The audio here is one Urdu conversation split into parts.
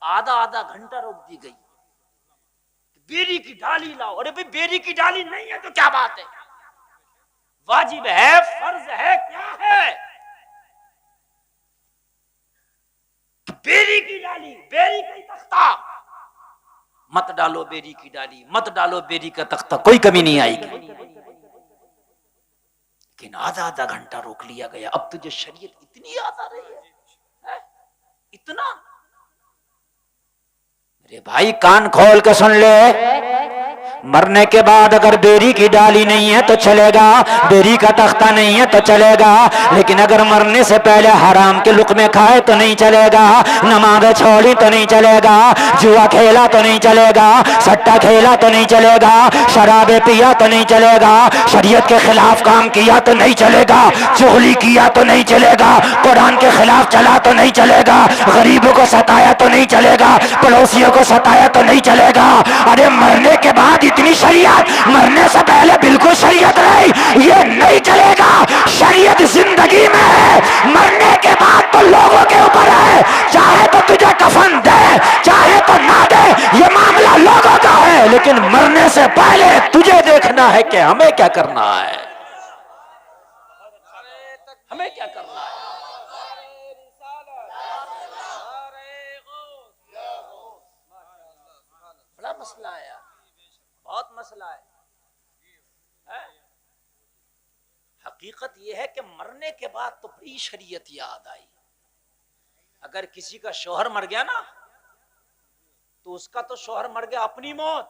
آدھا آدھا گھنٹہ روک دی گئی، بیری کی ڈالی لاؤ. ارے بھائی بیری کی ڈالی نہیں ہے تو کیا بات ہے، واجب ہے، فرض ہے، کیا ہے؟ بیری کی ڈالی، بیری کا تختہ مت ڈالو، بیری کی ڈالی مت ڈالو، بیری کا تختہ، کوئی کمی نہیں آئے گی. لیکن آدھا آدھا گھنٹہ روک لیا گیا. اب تجھے شریعت اتنی یاد آ رہی ہے، اتنا. میرے بھائی کان کھول کے سن لے، مرنے کے بعد اگر بیری کی ڈالی نہیں ہے تو چلے گا، بیری کا تختہ نہیں ہے تو چلے گا، لیکن اگر مرنے سے پہلے حرام کے لقمے کھائے تو نہیں چلے گا، نمازیں چھوڑی تو نہیں چلے گا، جوا کھیلا تو نہیں چلے گا، سٹا کھیلا تو نہیں چلے گا، شرابیں پیا تو نہیں چلے گا، شریعت کے خلاف کام کیا تو نہیں چلے گا، چغلی کیا تو نہیں چلے گا، قرآن کے خلاف چلا تو نہیں چلے گا، غریبوں کو ستایا تو نہیں چلے گا، پڑوسیوں کو ستایا تو نہیں چلے گا. ارے مرنے کے بعد اتنی شریعت، مرنے سے پہلے بالکل شریعت نہیں، یہ نہیں چلے گا. شریعت زندگی میں ہے، مرنے کے بعد تو لوگوں کے اوپر ہے، چاہے تو تجھے کفن دے چاہے تو نہ دے، یہ معاملہ لوگوں کا ہے، لیکن مرنے سے پہلے تجھے دیکھنا ہے کہ ہمیں کیا کرنا ہے، ہمیں کیا کرنا ہے. بڑا مسئلہ ہے یار، بہت مسئلہ ہے. حقیقت یہ ہے کہ مرنے کے بعد تو بڑی شریعت یاد آئی. اگر کسی کا شوہر مر گیا نا تو اس کا تو شوہر مر گیا اپنی موت،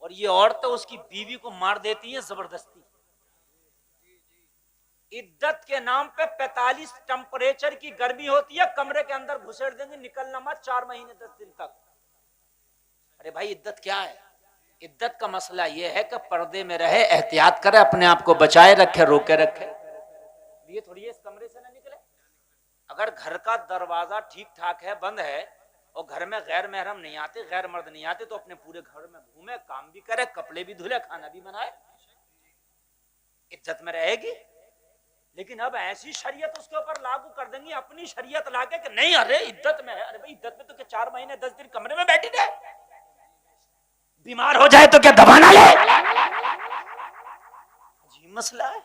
اور یہ عورتیں اس کی بیوی کو مار دیتی ہیں زبردستی. عدت کے نام پہ 45 ٹمپریچر کی گرمی ہوتی ہے، کمرے کے اندر گھسیڑ دیں گے، نکلنا مت 4 مہینے 10 دن تک. ارے بھائی عدت کیا ہے؟ عدت کا مسئلہ یہ ہے کہ پردے میں رہے، احتیاط کرے، اپنے آپ کو بچائے رکھے، روکے رکھے. یہ تھوڑی ہے اس کمرے سے نہ نکلے. اگر گھر کا دروازہ ٹھیک ٹھاک ہے، بند ہے، اور گھر میں غیر محرم نہیں آتے، غیر مرد نہیں آتے، تو اپنے پورے گھر میں گھومے، کام بھی کرے، کپڑے بھی دھلے، کھانا بھی بنائے، عزت میں رہے گی. لیکن اب ایسی شریعت اس کے اوپر لاگو کر دیں گی، اپنی شریعت لا کے کہ نہیں ارے عدت میں ہے. ارے بھائی عدت میں تو کہ 4 مہینے 10 دن کمرے میں بیٹھی رہے، بیمار ہو جائے تو کیا دوا نہ لے. عجیب مسئلہ ہے.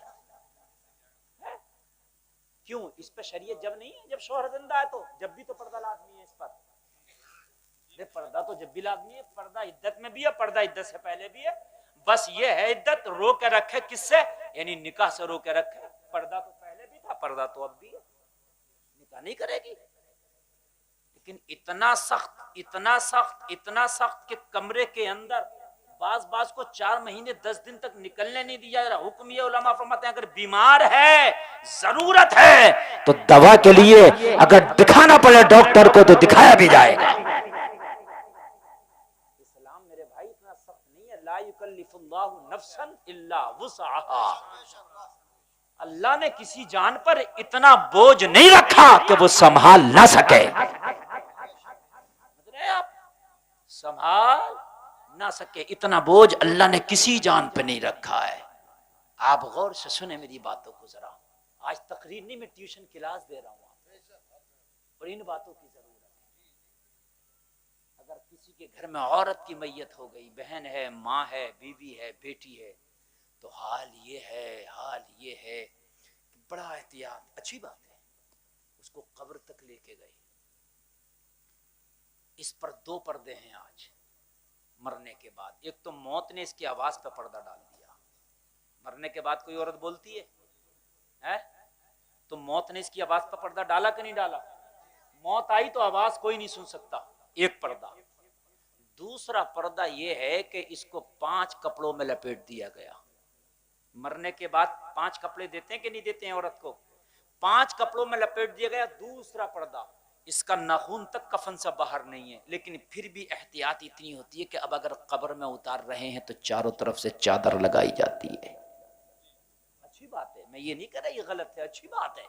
کیوں اس پہ شریعت جب نہیں ہے؟ جب شوہر زندہ ہے تو جب بھی تو پردہ لازمی ہے اس پر. پردہ تو جب بھی لازمی ہے، پردہ عدت میں بھی ہے، پردہ عدت سے پہلے بھی ہے. بس یہ ہے عدت رو کے رکھے، کس سے؟ یعنی نکاح سے رو کے رکھے. پردہ تو پہلے بھی تھا، پردہ تو اب بھی ہے، نکاح نہیں کرے گی. لیکن اتنا سخت اتنا سخت اتنا سخت کہ کمرے کے اندر بعض کو 4 مہینے 10 دن تک نکلنے نہیں دیا. حکم یہ علماء فرماتے ہیں اگر بیمار ہے، ضرورت ہے، تو دوا کے لیے اگر دکھانا پڑے ڈاکٹر کو تو دکھایا بھی جائے گا. اسلام میرے بھائی اتنا سخت نہیں ہے. لا یکلف اللہ نفسا الا وسعها. اللہ نے کسی جان پر اتنا بوجھ نہیں رکھا کہ وہ سنبھال نہ سکے، سنبھال نہ سکے. اتنا بوجھ اللہ نے کسی جان پہ نہیں رکھا ہے. آپ غور سے سنیں میری باتوں کو ذرا. آج تقریر نہیں، میں ٹیوشن کلاس دے رہا ہوں اور ان باتوں کی ضرورت ہے. اگر کسی کے گھر میں عورت کی میت ہو گئی، بہن ہے، ماں ہے، بیوی ہے، بیٹی ہے، تو حال یہ ہے کہ بڑا احتیاط. اچھی بات ہے، اس کو قبر تک لے کے گئے. اس پر 2 پردے ہیں آج مرنے کے بعد. ایک تو موت نے اس کی آواز پہ پردہ ڈال دیا. مرنے کے بعد کوئی عورت بولتی ہے تو موت نے اس کی آواز پہ پردہ ڈالا کہ نہیں ڈالا؟ موت آئی تو آواز کوئی نہیں سن سکتا، ایک پردہ. دوسرا پردہ یہ ہے کہ اس کو 5 کپڑوں میں لپیٹ دیا گیا. مرنے کے بعد 5 کپڑے دیتے ہیں کہ نہیں دیتے ہیں عورت کو؟ 5 کپڑوں میں لپیٹ دیا گیا. دوسرا پردہ، اس کا ناخن تک کفن سے باہر نہیں ہے، لیکن پھر بھی احتیاط اتنی ہوتی ہے کہ اب اگر قبر میں اتار رہے ہیں تو چاروں طرف سے چادر لگائی جاتی ہے. اچھی بات ہے، میں یہ نہیں کہہ رہا یہ غلط ہے، اچھی بات ہے.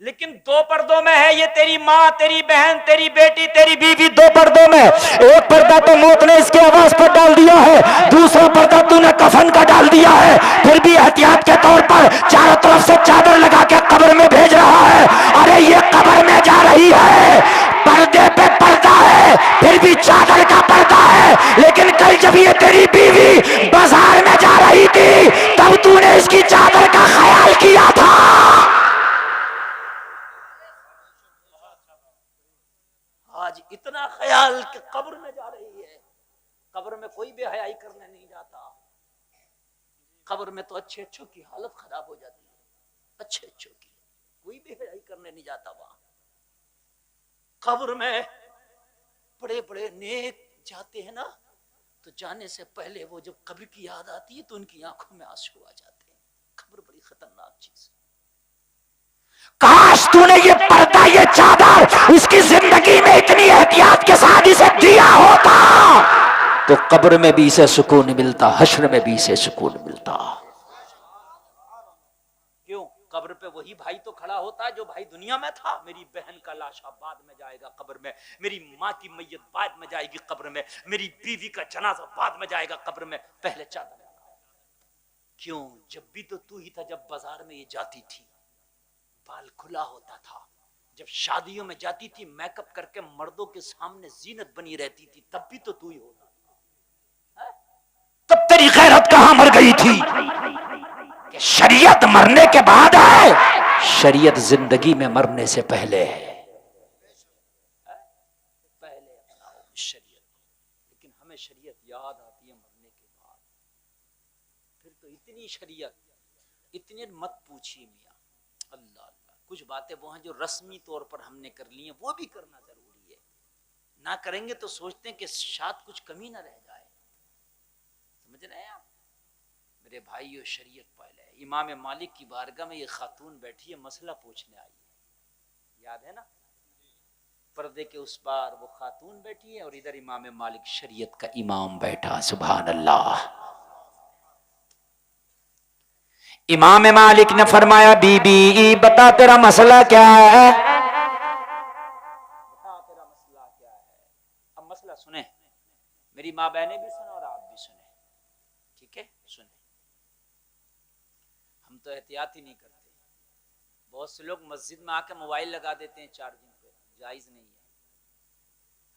لیکن 2 پردوں میں ہے. یہ تیری ماں، تیری بہن، تیری بیٹی، تیری بیوی، 2 پردوں میں. ایک پردہ تو موت نے اس کی آواز پر ڈال دیا ہے، دوسرا پردہ تو نے کفن کا ڈال دیا ہے. پھر بھی احتیاط کے طور پر چاروں طرف سے چادر لگا کے قبر میں بھیج رہا ہے. ارے یہ قبر میں جا رہی ہے، پردے پہ آج اتنا خیال کہ قبر میں جا رہی ہے. قبر میں کوئی بے حیائی کرنے نہیں جاتا. قبر میں تو اچھے اچھوں کی حالت خراب ہو جاتی ہے. اچھے اچھوں کی کوئی بے حیائی کرنے نہیں جاتا. وہاں قبر میں بڑے بڑے نیک جاتے ہیں نا, تو جانے سے پہلے وہ جب قبر کی یاد آتی ہے تو ان کی آنکھوں میں آنسو آ جاتے ہیں. قبر بڑی خطرناک چیز ہے. کاش تو نے یہ پردہ یہ چادر اس کی زندگی میں اتنی احتیاط کے ساتھ اسے دیا ہوتا تو قبر میں بھی اسے سکون ملتا, حشر میں بھی اسے سکون ملتا. کیوں؟ قبر پہ وہی بھائی تو کھڑا ہوتا ہے جو بھائی دنیا میں تھا. میری بہن کا لاشا بعد میں جائے گا قبر میں, میری ماں کی میت بعد میں جائے گی قبر میں, میری بیوی کا جنازہ بعد میں جائے گا قبر میں. پہلے چادر لگا. کیوں؟ جب بھی تو ہی تھا جب بازار میں یہ جاتی تھی بال کھلا ہوتا تھا, جب شادیوں میں جاتی تھی میک اپ کر کے مردوں کے سامنے زینت بنی رہتی تھی, تب بھی تو ہی ہوتا. تب تیری غیرت کہاں مر گئی تھی کہ شریعت مرنے کے بعد ہے, شریعت زندگی میں مرنے سے پہلے ہے. پہلے اپناؤ شریعت, لیکن ہمیں شریعت یاد آتی ہے مرنے کے بعد. پھر تو اتنی شریعت, اتنی مت پوچھیے میاں. اللہ اللہ, کچھ باتیں وہ ہیں جو رسمی طور پر ہم نے کر لی ہیں, وہ بھی کرنا ضروری ہے. نہ کریں گے تو سوچتے ہیں کہ شاید کچھ کمی نہ رہ جائے. سمجھ رہے ہیں آپ میرے بھائیو؟ شریعت پہلے. امام مالک کی بارگاہ میں یہ خاتون بیٹھی ہے, مسئلہ پوچھنے آئی ہے, یاد ہے نا؟ پردے کے اس پار وہ خاتون بیٹھی ہے اور ادھر امام مالک شریعت کا امام بیٹھا. سبحان اللہ. امام مالک نے فرمایا بی بی بتا تیرا مسئلہ کیا ہے؟ بتا تیرا مسئلہ کیا ہے. اب مسئلہ سنیں, میری ماں بہنیں بھی سنیں اور آپ بھی سنیں, ٹھیک ہے؟ سنیں. ہم تو احتیاط ہی نہیں کرتے. بہت سے لوگ مسجد میں آ کے موبائل لگا دیتے ہیں چارجنگ پہ, جائز نہیں ہے.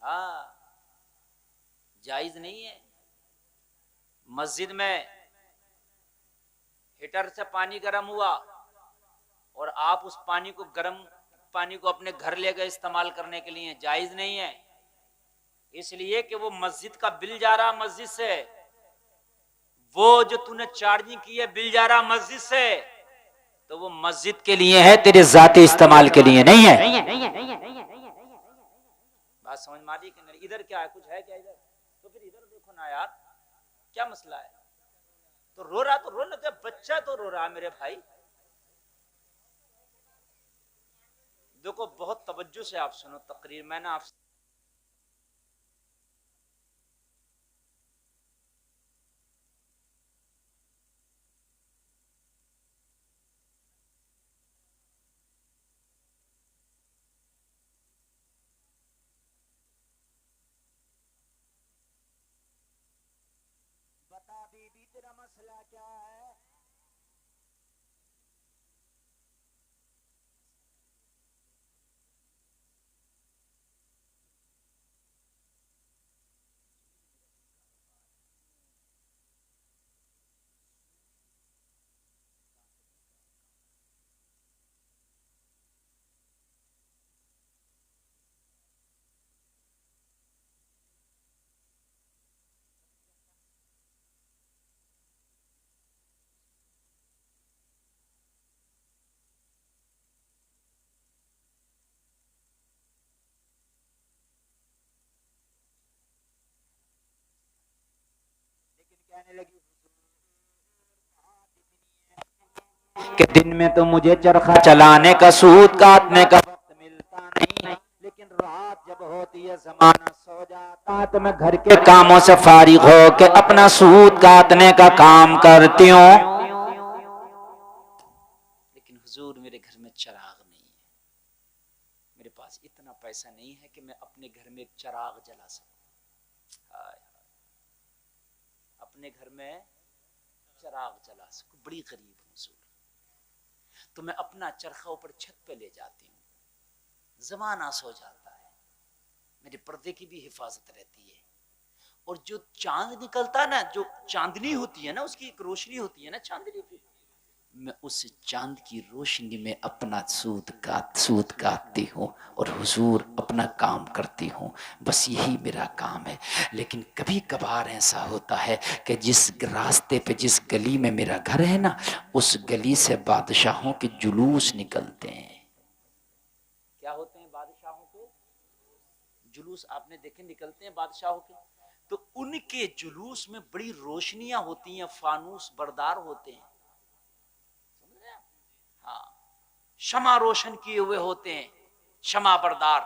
ہاں جائز نہیں ہے. مسجد میں ہیٹر سے پانی گرم ہوا اور آپ اس پانی کو گرم پانی کو اپنے گھر لے گئے استعمال کرنے کے لیے, جائز نہیں ہے. اس لیے کہ وہ مسجد کا بل جا رہا مسجد سے, وہ جو تو نے چارجنگ کی ہے بل جا رہا مسجد سے, تو وہ مسجد کے لیے ہے, تیرے ذاتی استعمال کے لیے نہیں ہے. بات سمجھ ماری کہ نہیں؟ ادھر کیا ہے, کچھ ہے کیا ادھر؟ تو پھر ادھر دیکھو نا یار, کیا مسئلہ ہے؟ تو رو رہا تو رو لگتا ہے, بچہ تو رو رہا ہے میرے بھائی. دیکھو بہت توجہ سے آپ سنو تقریر. میں نے آپ سے بتا بی بی تیرا مسئلہ کیا ہے؟ کہنے لگی کہ دن میں تو مجھے چرخہ چلانے کا سود کاٹنے کا وقت ملتا نہیں, لیکن رات جب ہوتی ہے زمانہ سو جاتا تو میں گھر کے کاموں سے فارغ ہو کے اپنا سود کاٹنے کا کام کرتی ہوں. لیکن حضور میرے گھر میں چراغ نہیں ہے, میرے پاس اتنا پیسہ نہیں ہے کہ میں اپنے گھر میں ایک چراغ جلا سکوں. اپنے گھر میں چراغ جلا سکوں, بڑی غریب ہوں حضور. تو میں اپنا چرخہ اوپر چھت پہ لے جاتی ہوں, زمانہ سو جاتا ہے, میرے پردے کی بھی حفاظت رہتی ہے. اور جو چاند نکلتا نا, جو چاندنی ہوتی ہے نا, اس کی ایک روشنی ہوتی ہے نا چاندنی کی, میں اس چاند کی روشنی میں اپنا سود کاٹتی ہوں اور حضور اپنا کام کرتی ہوں، بس یہی میرا کام ہے۔ لیکن کبھی کبھار ایسا ہوتا ہے کہ جس راستے پہ، جس گلی میں میرا گھر ہے نا، اس گلی سے بادشاہوں کے جلوس نکلتے ہیں۔ کیا ہوتے ہیں بادشاہوں کے جلوس؟ آپ نے دیکھے نکلتے ہیں بادشاہوں کے، تو ان کے جلوس میں بڑی روشنیاں ہوتی ہیں، فانوس بردار ہوتے ہیں، ہاں، شمع روشن کیے ہوئے ہوتے ہیں، شمع بردار۔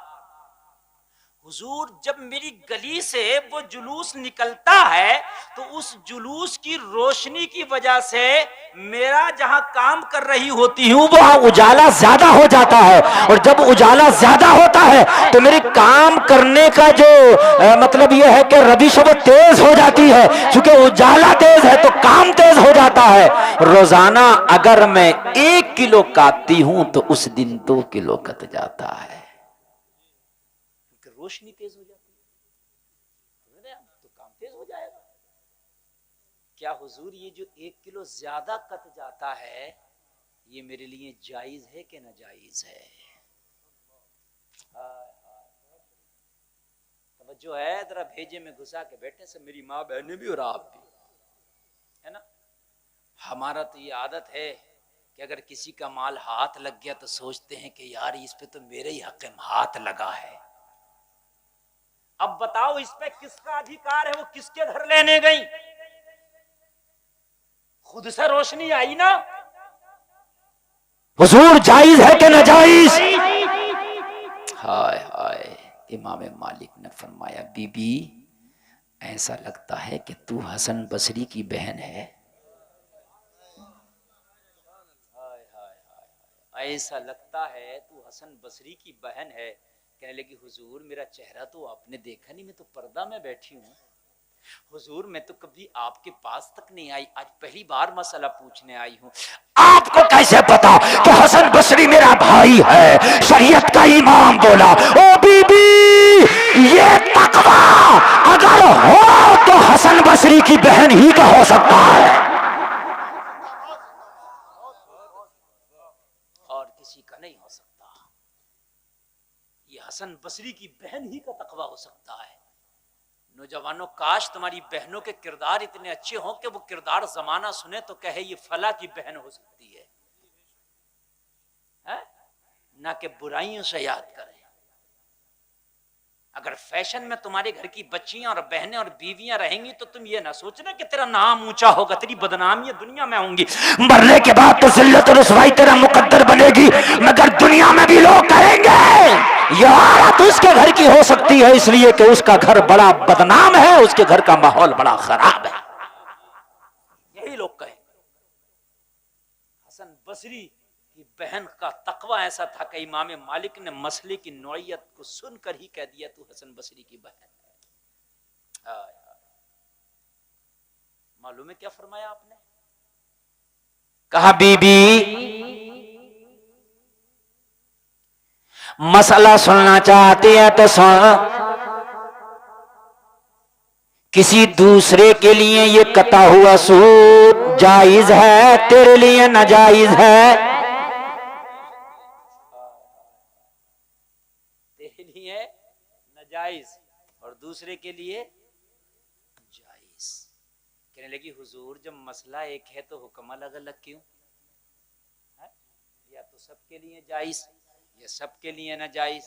حضور جب میری گلی سے وہ جلوس نکلتا ہے تو اس جلوس کی روشنی کی وجہ سے میرا جہاں کام کر رہی ہوتی ہوں وہاں اجالا زیادہ ہو جاتا ہے، اور جب اجالا زیادہ ہوتا ہے تو میرے کام کرنے کا جو مطلب یہ ہے کہ روش وہ تیز ہو جاتی ہے، چونکہ اجالا تیز ہے تو کام تیز ہو جاتا ہے۔ روزانہ اگر میں 1 کلو کاٹتی ہوں تو اس دن 2 کلو کٹ جاتا ہے۔ روشنی تیز ہو جاتی ہے تو کام تیز ہو جائے گا۔ کیا حضور یہ جو 1 کلو زیادہ کٹ جاتا ہے یہ میرے لیے جائز ہے کہ ناجائز ہے؟ توجہ ہے، ذرا بھیجے میں گھسا کے بیٹھے سے میری ماں بہنیں بھی اور آپ بھی، ہے نا؟ ہمارا تو یہ عادت ہے کہ اگر کسی کا مال ہاتھ لگ گیا تو سوچتے ہیں کہ یار اس پہ تو میرے ہی حق میں ہاتھ لگا ہے۔ اب بتاؤ اس پہ کس کا ادھیکار ہے؟ وہ کس کے گھر لینے گئی؟ خود سے روشنی آئی نا۔ حضور جائز ہے کہ ناجائز؟ ہائے ہائے، امام مالک نے فرمایا بی بی ایسا لگتا ہے کہ تو حسن بصری کی بہن ہے۔ ایسا لگتا ہے تو حسن بصری کی بہن ہے۔ کہنے لگی حضور میرا چہرہ تو آپ نے دیکھا نہیں، میں تو پردہ میں بیٹھی ہوں۔ حضور میں تو کبھی آپ کے پاس تک نہیں آئی، آج پہلی بار مسئلہ پوچھنے آئی ہوں۔ آپ کو کیسے پتا کہ حسن بصری میرا بھائی ہے؟ شریعت کا امام بولا او بی بی یہ تقوی اگر ہو تو حسن بصری کی بہن ہی کا ہو سکتا ہے، اور کسی کا نہیں ہو سکتا۔ یہ حسن بصری کی بہن ہی کا تقوی ہو سکتا ہے۔ نوجوانوں کاش تمہاری بہنوں کے کردار اتنے اچھے ہوں کہ وہ کردار زمانہ سنے تو کہے یہ فلاں کی بہن ہو سکتی ہے، نہ کہ برائیوں سے یاد کریں۔ اگر فیشن میں تمہارے گھر کی بچیاں اور بہنیں اور بیویاں رہیں گی تو تم یہ نہ سوچنا کہ تیرا نام اونچا ہوگا، تیری بدنامی دنیا میں ہوں گی، مرنے کے بعد تو ذلت و رسوائی تیرا مقدر بنے گی، مگر دنیا میں بھی لوگ کہیں گے یہ عورت اس کے گھر کی ہو سکتی ہے اس لیے کہ اس کا گھر بڑا بدنام ہے، اس کے گھر کا ماحول بڑا خراب ہے۔ یہی لوگ کہیں حسن بصری کی بہن کا تقوی ایسا تھا کہ امام مالک نے مسئلے کی نوعیت کو سن کر ہی کہہ دیا تو حسن بصری کی بہن ہے۔ معلوم ہے کیا فرمایا آپ نے؟ کہا بی بی مسئلہ سننا چاہتی ہے تو سن، کسی دوسرے کے لیے یہ کٹا ہوا سود جائز ہے، تیرے لیے ناجائز ہے۔ تیرے لیے ناجائز اور دوسرے کے لیے جائز۔ کہنے لگی حضور جب مسئلہ ایک ہے تو حکم الگ الگ کیوں؟ یا تو سب کے لیے جائز یا سب کے لیے ناجائز۔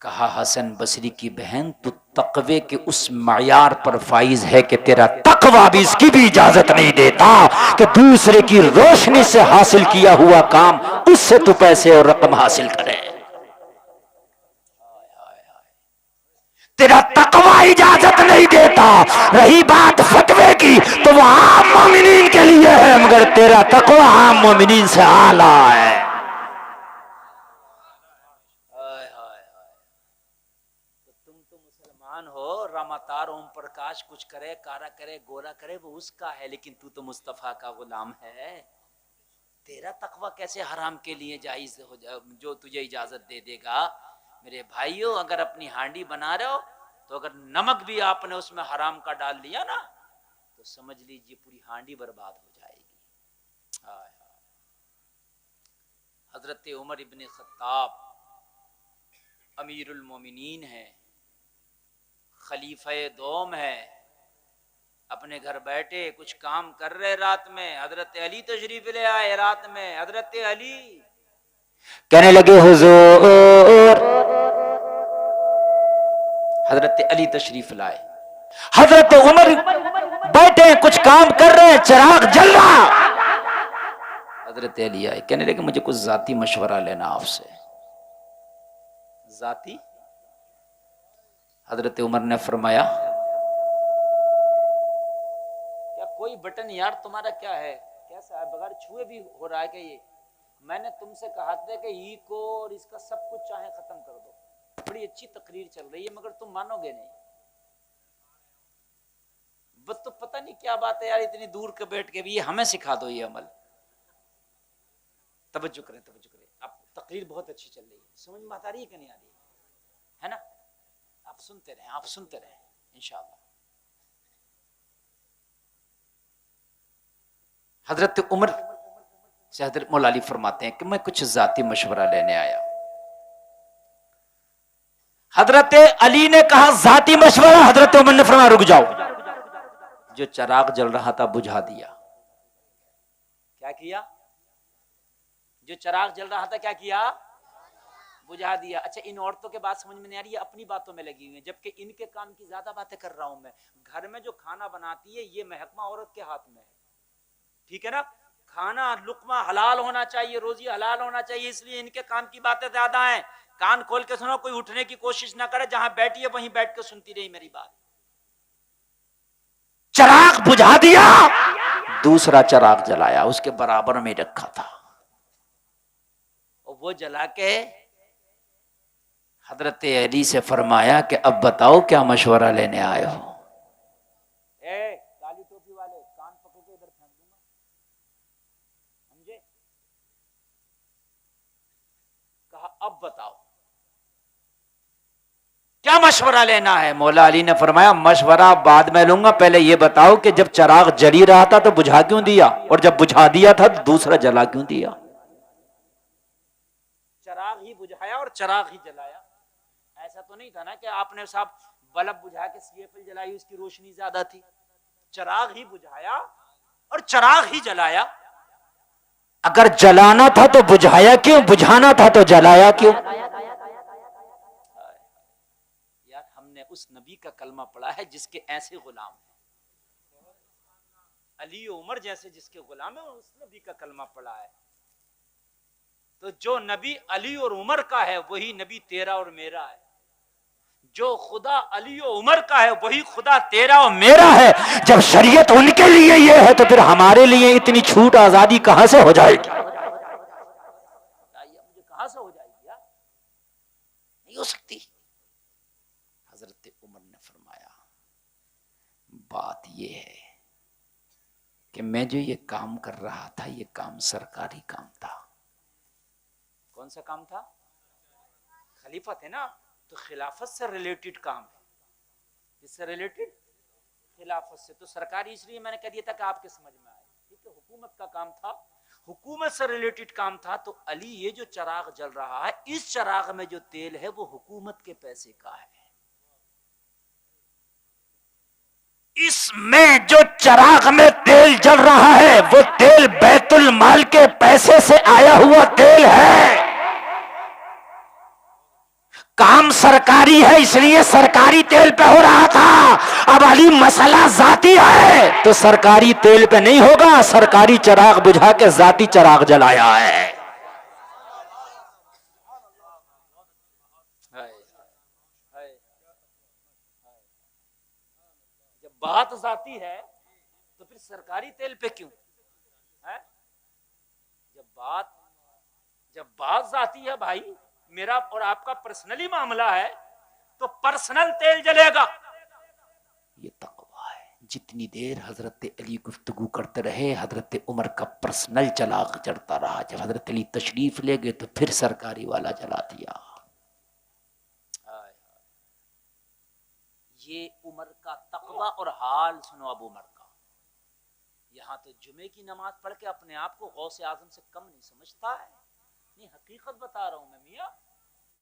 کہا حسن بصری کی بہن تو تقوی کے اس معیار پر فائز ہے کہ تیرا تقوی بھی اس کی بھی اجازت نہیں دیتا کہ دوسرے کی روشنی سے حاصل کیا ہوا کام اس سے تو پیسے اور رقم حاصل کرے۔ تیرا تقوی اجازت نہیں دیتا۔ رہی بات فتوے کی تو وہ عام مومنین کے لیے ہے، مگر تیرا تقوی عام مومنین سے اعلیٰ ہے۔ ہو راماتار اوم پرکاش کچھ کرے کارا کرے گورا کرے وہ اس کا ہے، لیکن تو تو مصطفیٰ کا غلام ہے۔ تیرا تقوی کیسے حرام کے لیے جائز ہو جائے جو تجھے اجازت دے دے گا؟ میرے بھائیوں اگر اپنی ہانڈی بنا رہے ہو تو اگر نمک بھی آپ نے اس میں حرام کا ڈال لیا نا تو سمجھ لیجیے پوری ہانڈی برباد ہو جائے گی۔ حضرت عمر ابن خطاب امیر المومنین ہے، خلیفہ دوم ہے، اپنے گھر بیٹھے کچھ کام کر رہے، رات میں حضرت علی تشریف لے آئے، رات میں حضرت علی کہنے لگے حضور، حضرت علی تشریف لائے، حضرت عمر بیٹھے کچھ کام کر رہے، چراغ جل رہا. حضرت علی آئے، کہنے لگے مجھے کچھ ذاتی مشورہ لینا آپ سے. ذاتی؟ حضرت عمر نے فرمایا کیا کوئی بٹن یار تمہارا کیا ہے، کیسا ہے، بغیر چھوئے بھی ہو رہا ہے کہ یہ؟ میں نے تم سے کہا تھا کہ ای کو اور اس کا سب کچھ چاہے ختم کر دو، بڑی اچھی تقریر چل رہی ہے مگر تم مانو گے نہیں. بس تو پتہ نہیں کیا بات ہے یار، اتنی دور کے بیٹھ کے بھی یہ ہمیں سکھا دو یہ عمل. توجہ کریں توجہ کریں، اب تقریر بہت اچھی چل رہی ہے، سمجھ میں آ رہی ہے کہ نہیں آ رہی ہے نا؟ آپ سنتے رہیں، آپ سنتے رہیں انشاءاللہ. حضرت عمر سے حضرت مولا علی فرماتے ہیں کہ میں کچھ ذاتی مشورہ لینے آیا. حضرت علی نے کہا ذاتی مشورہ، حضرت عمر نے فرمایا رک جاؤ. جو چراغ جل رہا تھا بجھا دیا. کیا کیا؟ جو چراغ جل رہا تھا کیا کیا؟ بجھا دیا. اچھا ان عورتوں کے بات سمجھ میں نہیں آ رہی ہے، اپنی باتوں میں لگی ہوئی ہیں، جبکہ ان کے کام کی زیادہ باتیں کر رہا ہوں میں. گھر میں جو کھانا بناتی ہے یہ محکمہ عورت کے ہاتھ میں ہے، ٹھیک ہے نا؟ کھانا لقمہ حلال ہونا چاہیے، روزی حلال ہونا چاہیے، اس لیے ان کے کام کی باتیں زیادہ ہیں. کان کھول کے سنو، کوئی اٹھنے کی کوشش نہ کرے، جہاں بیٹھی ہے وہیں بیٹھ کے سنتی رہی میری بات. چراغ بجھا دیا، دوسرا چراغ جلایا، اس کے برابر میں رکھا تھا، اور وہ جلا کے حضرت علی سے فرمایا کہ اب بتاؤ کیا مشورہ لینے آئے ہو. کالی ٹوپی والے کان پکڑ کے ادھر پھینک دوں گا، سمجھے؟ کہا اب بتاؤ کیا مشورہ لینا ہے. مولا علی نے فرمایا مشورہ بعد میں لوں گا، پہلے یہ بتاؤ کہ جب چراغ جلی رہا تھا تو بجھا کیوں دیا، اور جب بجھا دیا تھا تو دوسرا جلا کیوں دیا؟ چراغ ہی بجھایا اور چراغ ہی جلایا. ایسا تو نہیں تھا نا کہ آپ نے صاحب بلب بجھا کے سی ایف ایل جلائی، اس کی روشنی زیادہ تھی. چراغ ہی بجھایا اور چراغ ہی جلایا. اگر جلانا تھا تو بجھایا کیوں، بجھانا تھا تو جلایا کیوں؟ یار ہم نے اس نبی کا کلمہ پڑھا ہے جس کے ایسے غلام ہیں، علی و عمر جیسے جس کے غلام ہیں، اس نبی کا کلمہ پڑھا ہے. تو جو نبی علی اور عمر کا ہے وہی نبی تیرا اور میرا ہے. جو خدا علی و عمر کا ہے وہی خدا تیرا اور میرا ہے. جب شریعت ان کے لیے یہ ہے تو پھر ہمارے لیے اتنی چھوٹ آزادی کہاں سے ہو جائے گی؟ مجھے کہاں سے ہو جائے گی یار؟ نہیں ہو سکتی. حضرت عمر نے فرمایا بات یہ ہے کہ میں جو یہ کام کر رہا تھا یہ کام سرکاری کام تھا. کون سا کام تھا؟ خلیفہ تھے نا، تو خلافت سے ریلیٹڈ کام ہے. کس سے ریلیٹڈ؟ خلافت سے. تو سرکاری اس لیے میں نے کہہ دیا تھا کہ آپ کے سمجھ میں آئے. ٹھیک ہے، حکومت کا کام تھا، حکومت سے ریلیٹڈ کام تھا. تو علی یہ جو چراغ جل رہا ہے اس چراغ میں جو تیل ہے وہ حکومت کے پیسے کا ہے. اس میں جو چراغ میں تیل جل رہا ہے وہ تیل بیت المال کے پیسے سے آیا ہوا تیل ہے. کام سرکاری ہے اس لیے سرکاری تیل پہ ہو رہا تھا. اب علی مسئلہ ذاتی ہے تو سرکاری تیل پہ نہیں ہوگا، سرکاری چراغ بجھا کے ذاتی چراغ جلایا ہے. جب بات ذاتی ہے تو پھر سرکاری تیل پہ کیوں ہے؟ جب بات ذاتی ہے بھائی، میرا اور آپ کا پرسنلی معاملہ ہے تو پرسنل تیل جلے گا. یہ تقویٰ ہے. جتنی دیر حضرت علی گفتگو کرتے رہے حضرت عمر کا پرسنل چراغ جلتا رہا. جب حضرت علی تشریف لے گئے تو پھر سرکاری والا جلا دیا. یہ عمر کا تقویٰ اور حال سنو. اب عمر کا یہاں تو جمعے کی نماز پڑھ کے اپنے آپ کو غوث اعظم سے کم نہیں سمجھتا ہے. نہیں حقیقت بتا رہا ہوں میں میاں.